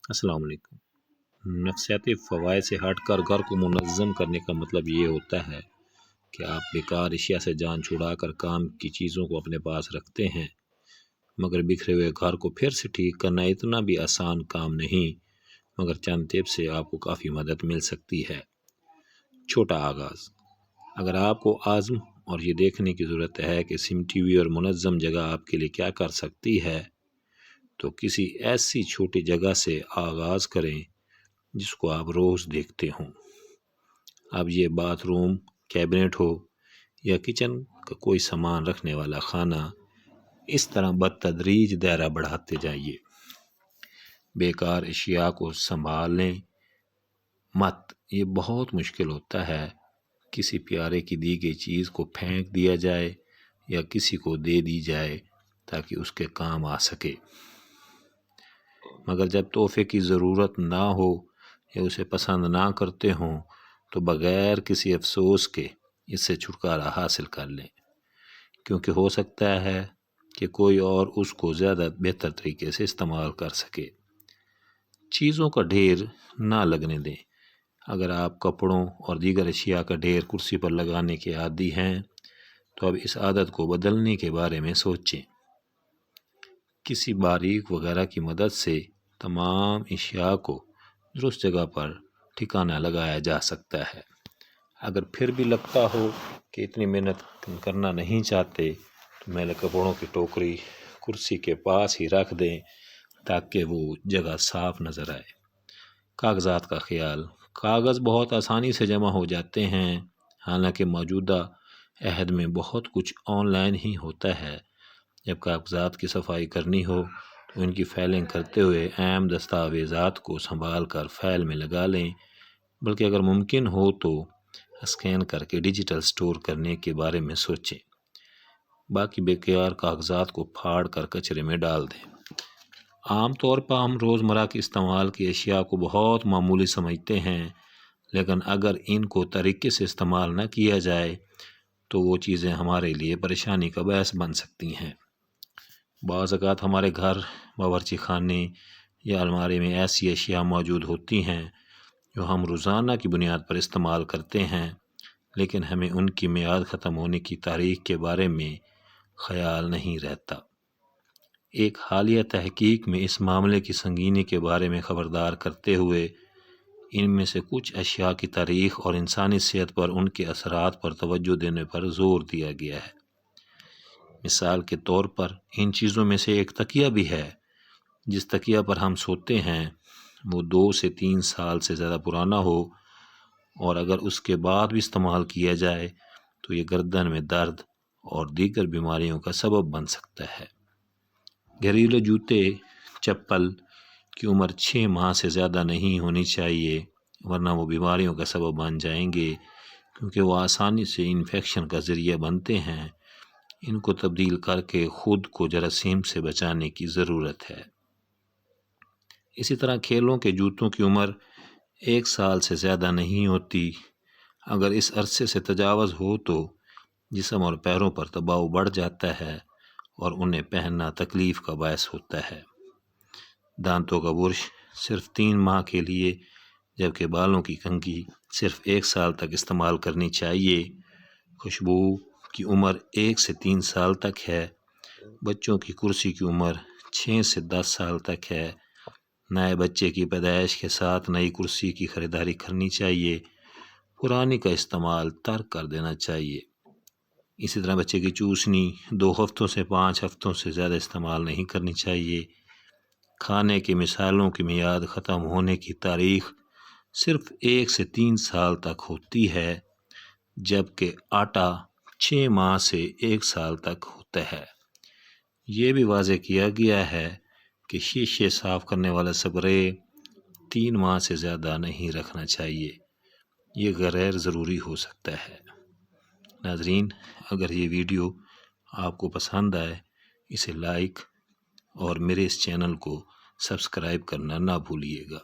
السلام علیکم۔ نفسیاتی فوائد سے ہٹ کر گھر کو منظم کرنے کا مطلب یہ ہوتا ہے کہ آپ بیکار اشیاء سے جان چھڑا کر کام کی چیزوں کو اپنے پاس رکھتے ہیں، مگر بکھرے ہوئے گھر کو پھر سے ٹھیک کرنا اتنا بھی آسان کام نہیں، مگر چند ٹپ سے آپ کو کافی مدد مل سکتی ہے۔ چھوٹا آغاز۔ اگر آپ کو عزم اور یہ دیکھنے کی ضرورت ہے کہ سمٹی ہوئی اور منظم جگہ آپ کے لیے کیا کر سکتی ہے، تو کسی ایسی چھوٹی جگہ سے آغاز کریں جس کو آپ روز دیکھتے ہوں۔ اب یہ باتھ روم، کیبنٹ ہو یا کچن کا کوئی سامان رکھنے والا خانہ، اس طرح بتدریج دائرہ بڑھاتے جائیے۔ بیکار اشیاء کو سنبھالیں مت، یہ بہت مشکل ہوتا ہے۔ کسی پیارے کی دی گئی چیز کو پھینک دیا جائے یا کسی کو دے دی جائے تاکہ اس کے کام آ سکے، مگر جب تحفے کی ضرورت نہ ہو یا اسے پسند نہ کرتے ہوں تو بغیر کسی افسوس کے اس سے چھٹکارا حاصل کر لیں، کیونکہ ہو سکتا ہے کہ کوئی اور اس کو زیادہ بہتر طریقے سے استعمال کر سکے۔ چیزوں کا ڈھیر نہ لگنے دیں۔ اگر آپ کپڑوں اور دیگر اشیاء کا ڈھیر کرسی پر لگانے کے عادی ہیں تو اب اس عادت کو بدلنے کے بارے میں سوچیں۔ کسی باریک وغیرہ کی مدد سے تمام اشیاء کو درست جگہ پر ٹھکانہ لگایا جا سکتا ہے۔ اگر پھر بھی لگتا ہو کہ اتنی محنت کرنا نہیں چاہتے تو میلے کپڑوں کی ٹوکری کرسی کے پاس ہی رکھ دیں تاکہ وہ جگہ صاف نظر آئے۔ کاغذات کا خیال۔ کاغذ بہت آسانی سے جمع ہو جاتے ہیں، حالانکہ موجودہ عہد میں بہت کچھ آن لائن ہی ہوتا ہے۔ جب کاغذات کی صفائی کرنی ہو تو ان کی فائلنگ کرتے ہوئے اہم دستاویزات کو سنبھال کر فائل میں لگا لیں، بلکہ اگر ممکن ہو تو اسکین کر کے ڈیجیٹل سٹور کرنے کے بارے میں سوچیں۔ باقی بیکار کاغذات کو پھاڑ کر کچرے میں ڈال دیں۔ عام طور پر ہم روزمرہ کے استعمال کی اشیاء کو بہت معمولی سمجھتے ہیں، لیکن اگر ان کو طریقے سے استعمال نہ کیا جائے تو وہ چیزیں ہمارے لیے پریشانی کا باعث بن سکتی ہیں۔ بعض اوقات ہمارے گھر، باورچی خانے یا الماری میں ایسی اشیاء موجود ہوتی ہیں جو ہم روزانہ کی بنیاد پر استعمال کرتے ہیں، لیکن ہمیں ان کی میعاد ختم ہونے کی تاریخ کے بارے میں خیال نہیں رہتا۔ ایک حالیہ تحقیق میں اس معاملے کی سنگینی کے بارے میں خبردار کرتے ہوئے ان میں سے کچھ اشیاء کی تاریخ اور انسانی صحت پر ان کے اثرات پر توجہ دینے پر زور دیا گیا ہے۔ مثال کے طور پر ان چیزوں میں سے ایک تکیہ بھی ہے۔ جس تکیہ پر ہم سوتے ہیں وہ 2 سے 3 سال سے زیادہ پرانا ہو اور اگر اس کے بعد بھی استعمال کیا جائے تو یہ گردن میں درد اور دیگر بیماریوں کا سبب بن سکتا ہے۔ گھریلو جوتے، چپل کی عمر 6 ماہ سے زیادہ نہیں ہونی چاہیے، ورنہ وہ بیماریوں کا سبب بن جائیں گے، کیونکہ وہ آسانی سے انفیکشن کا ذریعہ بنتے ہیں۔ ان کو تبدیل کر کے خود کو جراثیم سے بچانے کی ضرورت ہے۔ اسی طرح کھیلوں کے جوتوں کی عمر 1 سال سے زیادہ نہیں ہوتی۔ اگر اس عرصے سے تجاوز ہو تو جسم اور پیروں پر دباؤ بڑھ جاتا ہے اور انہیں پہننا تکلیف کا باعث ہوتا ہے۔ دانتوں کا برش صرف 3 ماہ کے لیے، جبکہ بالوں کی کنگھی صرف 1 سال تک استعمال کرنی چاہیے۔ خوشبو کی عمر 1 سے 3 سال تک ہے۔ بچوں کی کرسی کی عمر 6 سے 10 سال تک ہے۔ نئے بچے کی پیدائش کے ساتھ نئی کرسی کی خریداری کرنی چاہیے۔ پرانی کا استعمال ترک کر دینا چاہیے۔ اسی طرح بچے کی چوسنی 2 ہفتوں سے 5 ہفتوں سے زیادہ استعمال نہیں کرنی چاہیے۔ کھانے کے مصالحوں کی میعاد ختم ہونے کی تاریخ صرف 1 سے 3 سال تک ہوتی ہے، جبکہ آٹا 6 ماہ سے 1 سال تک ہوتا ہے۔ یہ بھی واضح کیا گیا ہے کہ شیشے صاف کرنے والا سپرے 3 ماہ سے زیادہ نہیں رکھنا چاہیے، یہ غیر ضروری ہو سکتا ہے۔ ناظرین، اگر یہ ویڈیو آپ کو پسند آئے اسے لائک اور میرے اس چینل کو سبسکرائب کرنا نہ بھولیے گا۔